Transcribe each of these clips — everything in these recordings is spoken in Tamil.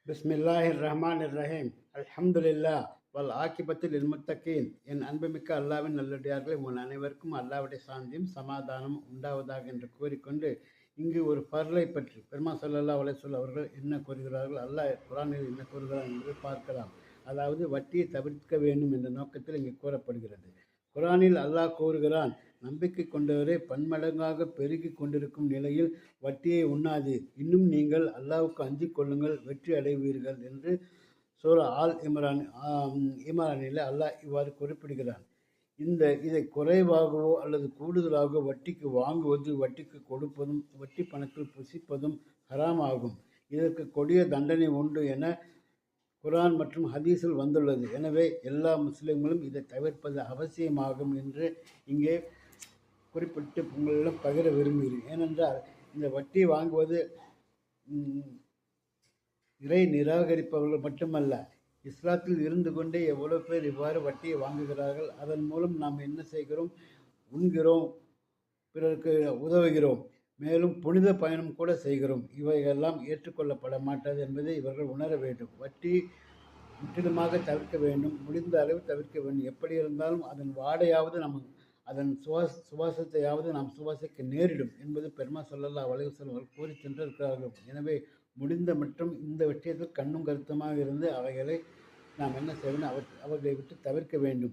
பிஸ்மில்லாஹிர் ரஹ்மானிர் ரஹீம். அல்ஹம்துலில்லாஹ் வல் ஆக்கிபத்தில் இல்முத்தகீன். என் அன்புமிக்க அல்லாவின் நல்லடியார்களே, உங்கள் அனைவருக்கும் அல்லாவுடைய சாந்தியும் சமாதானம் உண்டாவதாக என்று கூறிக்கொண்டு, இங்கு ஒரு பர்லை பற்றி பெருமா ஸல்லல்லாஹு அலைஹி வஸல்லம் அவர்கள் என்ன கூறுகிறார்கள், அல்லாஹ் குர்ஆனில் என்ன கூறுகிறார் என்பதை பார்க்கலாம். அதாவது வட்டியை தவிர்க்க வேண்டும் என்ற நோக்கத்தில் இங்கு கூறப்படுகிறது. குர்ஆனில் அல்லாஹ் கூறுகிறான், நம்பிக்கை கொண்டவரே, பன்மடங்காக பெருகி கொண்டிருக்கும் நிலையில் வட்டியை உண்ணாதீர், இன்னும் நீங்கள் அல்லாஹ்வுக்கு அஞ்சிக் கொள்ளுங்கள், வெற்றி அடைவீர்கள் என்று சூரா ஆல் இம்ரானில் அல்லாஹ் இவ்வாறு குறிப்பிடுகிறான். இதை குறைவாகவோ அல்லது கூடுதலாகவோ வட்டிக்கு வாங்குவது, வட்டிக்கு கொடுப்பதும், வட்டி பணத்தில் புசிப்பதும் ஹராம் ஆகும். இதற்கு கொடிய தண்டனை உண்டு என குர்ஆன் மற்றும் ஹதீஸில் வந்துள்ளது. எனவே எல்லா முஸ்லிம்களும் இதை தவிர்ப்பது அவசியமாகும் என்று இங்கே குறிப்பிட்டு உங்களிடம் பகிர விரும்புகிறேன். ஏனென்றால் இந்த வட்டி வாங்குவது இறை நிராகரிப்பவர்கள் மட்டுமல்ல, இஸ்லாத்தில் இருந்து கொண்டே எவ்வளோ பேர் இவ்வாறு வட்டியை வாங்குகிறார்கள். அதன் மூலம் நாம் என்ன செய்கிறோம்? உண்கிறோம், பிறருக்கு உதவுகிறோம், மேலும் புனித பயணம் கூட செய்கிறோம். இவைகளெல்லாம் ஏற்றுக்கொள்ளப்பட மாட்டாது என்பதை இவர்கள் உணர வேண்டும். வட்டி முற்றிலுமாக தவிர்க்க வேண்டும், முடிந்த அளவு தவிர்க்க வேண்டும். எப்படி இருந்தாலும் அதன் வாடையாவது அதன் சுவாசத்தையாவது நாம் சுவாசிக்க நேரிடும் என்பது பெருமா ஸல்லல்லாஹு அலைஹி வஸல்லம் அவர்கள் கூறி சென்றிருக்கிறார்கள். எனவே முடிந்த மற்றும் இந்த விஷயத்தில் கண்ணும் கருத்துமாக இருந்து அவைகளை நாம் என்ன செய்ய வேண்டும்? அவர்களை விட்டு தவிர்க்க வேண்டும்.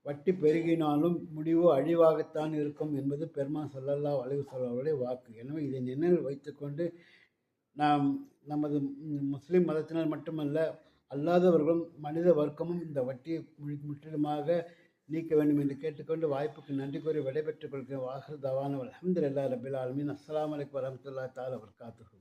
வட்டி பெருகினாலும் முடிவோ அழிவாகத்தான் இருக்கும் என்பது பெருமா ஸல்லல்லாஹு அலைஹி வஸல்லம் அவருடைய வாக்கு. எனவே இதை நினைவில் வைத்துக்கொண்டு நாம் நமது முஸ்லிம் மதத்தினர் மட்டுமல்ல, அல்லாதவர்களும் மனித வர்க்கமும் இந்த வட்டியை முற்றிலுமாக நீக்க வேண்டும் என்று கேட்டுக்கொண்டு வாய்ப்புக்கு நன்றி கூறி விடைபெற்றுக் கொள்கிறேன். வாஹிர் தவானா அல்ஹம்துலில்லாஹி ரப்பில் ஆலமீன். அஸ்ஸலாமு அலைக்கும் வரஹ்மத்துல்லாஹி தஆலா வபரகாத்துஹு.